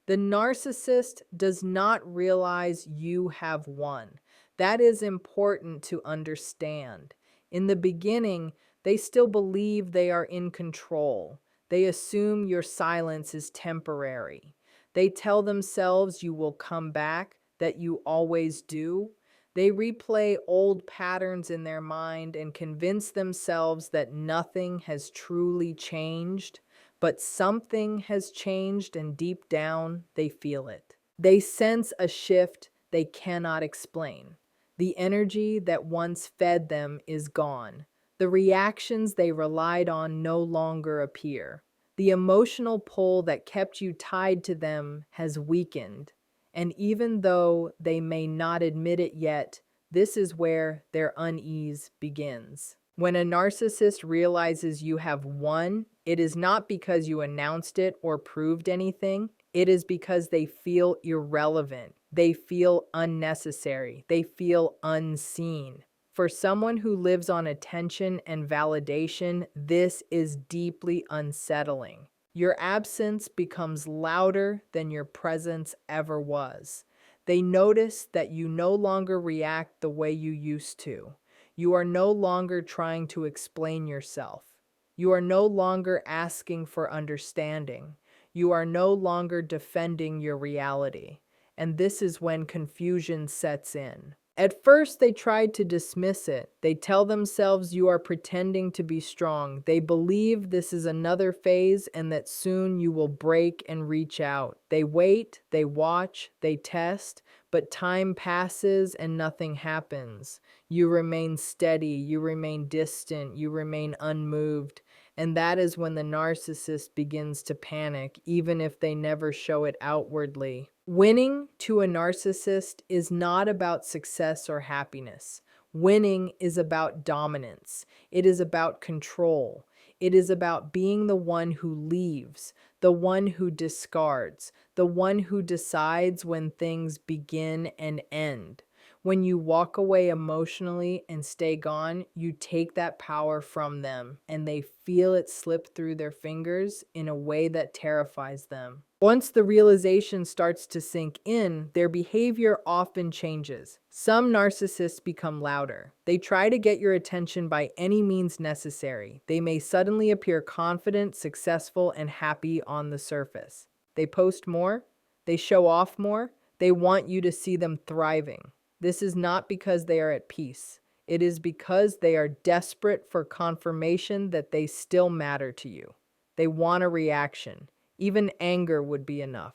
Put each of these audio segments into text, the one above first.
The narcissist does not realize you have won. That is important to understand. In the beginning, they still believe they are in control. They assume your silence is temporary. They tell themselves you will come back, that you always do. They replay old patterns in their mind and convince themselves that nothing has truly changed. But something has changed, and deep down, they feel it. They sense a shift they cannot explain. The energy that once fed them is gone. The reactions they relied on no longer appear. The emotional pull that kept you tied to them has weakened. And even though they may not admit it yet, this is where their unease begins. When a narcissist realizes you have won, it is not because you announced it or proved anything. It is because they feel irrelevant. They feel unnecessary. They feel unseen. For someone who lives on attention and validation, this is deeply unsettling. Your absence becomes louder than your presence ever was. They notice that you no longer react the way you used to. You are no longer trying to explain yourself. You are no longer asking for understanding. You are no longer defending your reality. And this is when confusion sets in. At first, they tried to dismiss it. They tell themselves you are pretending to be strong. They believe this is another phase and that soon you will break and reach out. They wait, they watch, they test, but time passes and nothing happens. You remain steady, you remain distant, you remain unmoved. And that is when the narcissist begins to panic, even if they never show it outwardly. Winning to a narcissist is not about success or happiness. Winning is about dominance. It is about control. It is about being the one who leaves, the one who discards, the one who decides when things begin and end. When you walk away emotionally and stay gone, you take that power from them, and they feel it slip through their fingers in a way that terrifies them. Once the realization starts to sink in, their behavior often changes. Some narcissists become louder. They try to get your attention by any means necessary. They may suddenly appear confident, successful, and happy on the surface. They post more. They show off more. They want you to see them thriving. This is not because they are at peace. It is because they are desperate for confirmation that they still matter to you. They want a reaction. Even anger would be enough.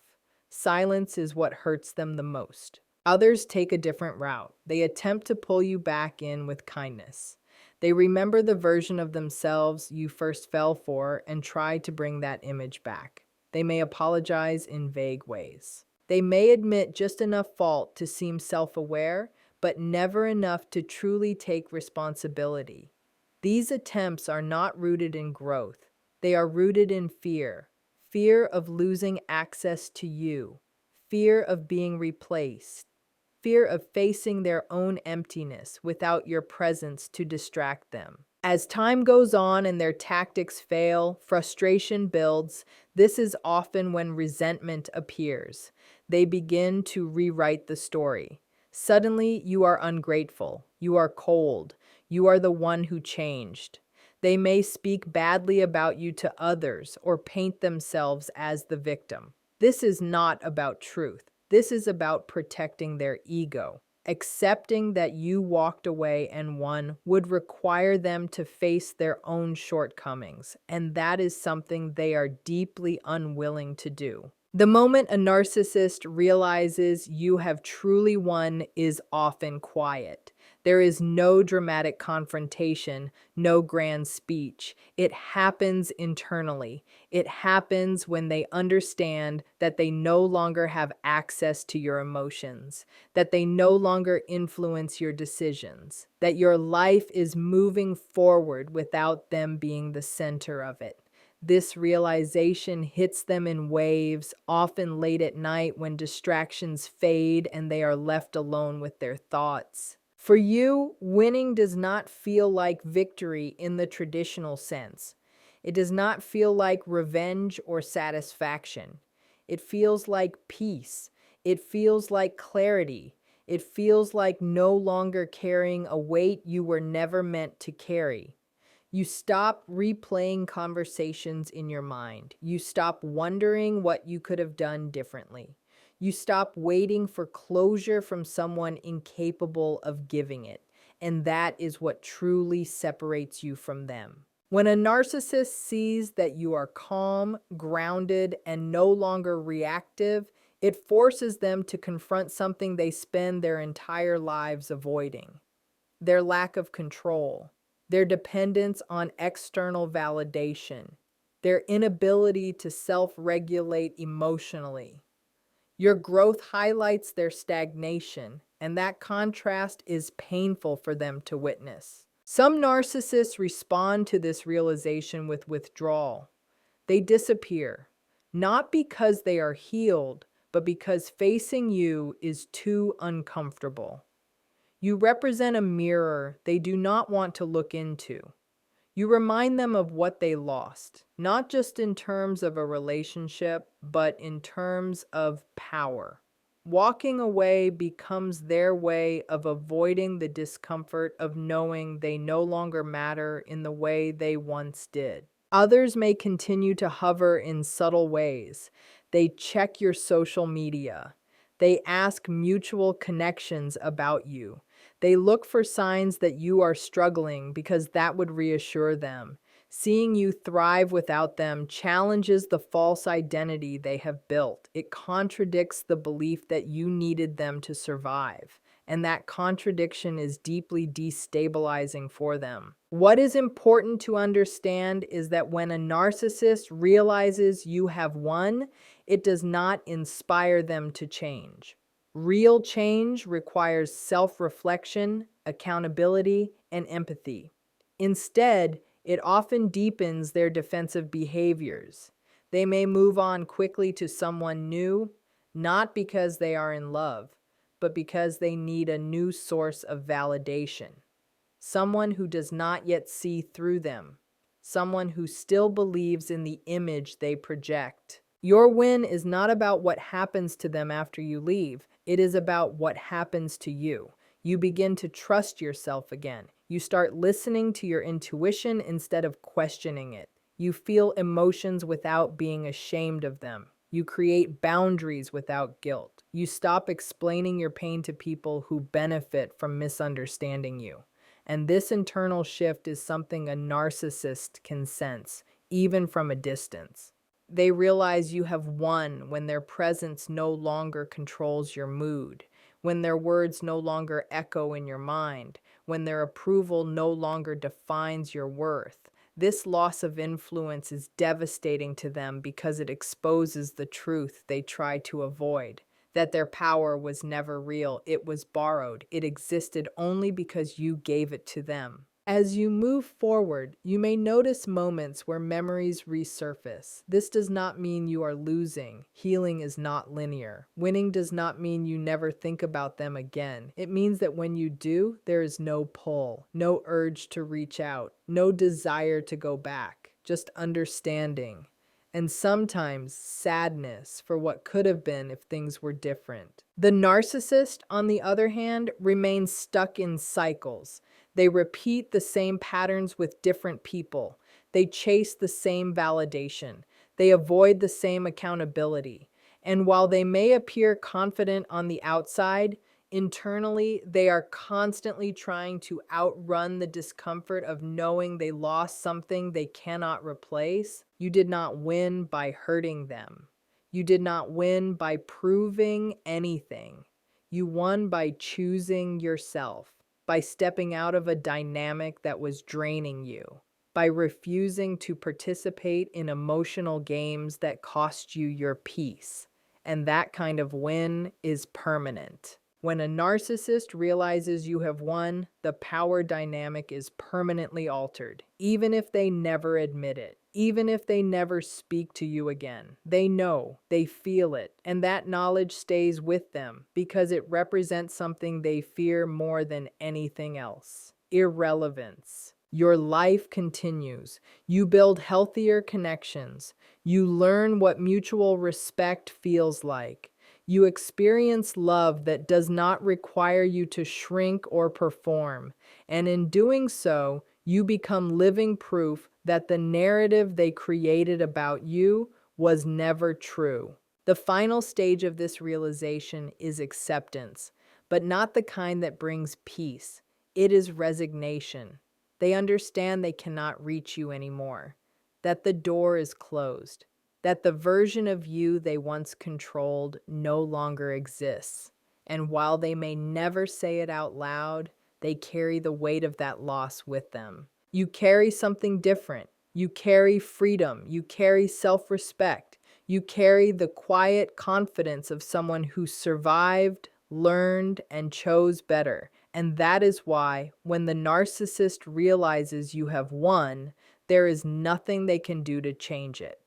Silence is what hurts them the most. Others take a different route. They attempt to pull you back in with kindness. They remember the version of themselves you first fell for and try to bring that image back. They may apologize in vague ways. They may admit just enough fault to seem self-aware, but never enough to truly take responsibility. These attempts are not rooted in growth. They are rooted in fear. Fear of losing access to you. Fear of being replaced. Fear of facing their own emptiness without your presence to distract them. As time goes on and their tactics fail, frustration builds. This is often when resentment appears. They begin to rewrite the story. Suddenly, you are ungrateful. You are cold. You are the one who changed. They may speak badly about you to others or paint themselves as the victim. This is not about truth. This is about protecting their ego. Accepting that you walked away and won would require them to face their own shortcomings, and that is something they are deeply unwilling to do. The moment a narcissist realizes you have truly won is often quiet. There is no dramatic confrontation, no grand speech. It happens internally. It happens when they understand that they no longer have access to your emotions, that they no longer influence your decisions, that your life is moving forward without them being the center of it. This realization hits them in waves, often late at night when distractions fade and they are left alone with their thoughts. For you, winning does not feel like victory in the traditional sense. It does not feel like revenge or satisfaction. It feels like peace. It feels like clarity. It feels like no longer carrying a weight you were never meant to carry. You stop replaying conversations in your mind. You stop wondering what you could have done differently. You stop waiting for closure from someone incapable of giving it. And that is what truly separates you from them. When a narcissist sees that you are calm, grounded, and no longer reactive, it forces them to confront something they spend their entire lives avoiding: their lack of control, their dependence on external validation, their inability to self-regulate emotionally. Your growth highlights their stagnation, and that contrast is painful for them to witness. Some narcissists respond to this realization with withdrawal. They disappear, not because they are healed, but because facing you is too uncomfortable. You represent a mirror they do not want to look into. You remind them of what they lost, not just in terms of a relationship, but in terms of power. Walking away becomes their way of avoiding the discomfort of knowing they no longer matter in the way they once did. Others may continue to hover in subtle ways. They check your social media. They ask mutual connections about you. They look for signs that you are struggling because that would reassure them. Seeing you thrive without them challenges the false identity they have built. It contradicts the belief that you needed them to survive, and that contradiction is deeply destabilizing for them. What is important to understand is that when a narcissist realizes you have won, it does not inspire them to change. Real change requires self-reflection, accountability, and empathy. Instead, it often deepens their defensive behaviors. They may move on quickly to someone new, not because they are in love, but because they need a new source of validation. Someone who does not yet see through them. Someone who still believes in the image they project. Your win is not about what happens to them after you leave. It is about what happens to you. You begin to trust yourself again. You start listening to your intuition instead of questioning it. You feel emotions without being ashamed of them. You create boundaries without guilt. You stop explaining your pain to people who benefit from misunderstanding you. And this internal shift is something a narcissist can sense, even from a distance. They realize you have won when their presence no longer controls your mood, when their words no longer echo in your mind, when their approval no longer defines your worth. This loss of influence is devastating to them because it exposes the truth they try to avoid: that their power was never real, it was borrowed, it existed only because you gave it to them. As you move forward, you may notice moments where memories resurface. This does not mean you are losing. Healing is not linear. Winning does not mean you never think about them again. It means that when you do, there is no pull, no urge to reach out, no desire to go back, just understanding. And sometimes sadness for what could have been if things were different. The narcissist, on the other hand, remains stuck in cycles. They repeat the same patterns with different people. They chase the same validation. They avoid the same accountability. And while they may appear confident on the outside, internally, they are constantly trying to outrun the discomfort of knowing they lost something they cannot replace. You did not win by hurting them. You did not win by proving anything. You won by choosing yourself, by stepping out of a dynamic that was draining you, by refusing to participate in emotional games that cost you your peace. And that kind of win is permanent. When a narcissist realizes you have won, the power dynamic is permanently altered, even if they never admit it, even if they never speak to you again. They know, they feel it, and that knowledge stays with them because it represents something they fear more than anything else: irrelevance. Your life continues. You build healthier connections. You learn what mutual respect feels like. You experience love that does not require you to shrink or perform. And in doing so, you become living proof that the narrative they created about you was never true. The final stage of this realization is acceptance, but not the kind that brings peace. It is resignation. They understand they cannot reach you anymore, that the door is closed, that the version of you they once controlled no longer exists. And while they may never say it out loud, they carry the weight of that loss with them. You carry something different. You carry freedom. You carry self-respect. You carry the quiet confidence of someone who survived, learned, and chose better. And that is why, when the narcissist realizes you have won, there is nothing they can do to change it.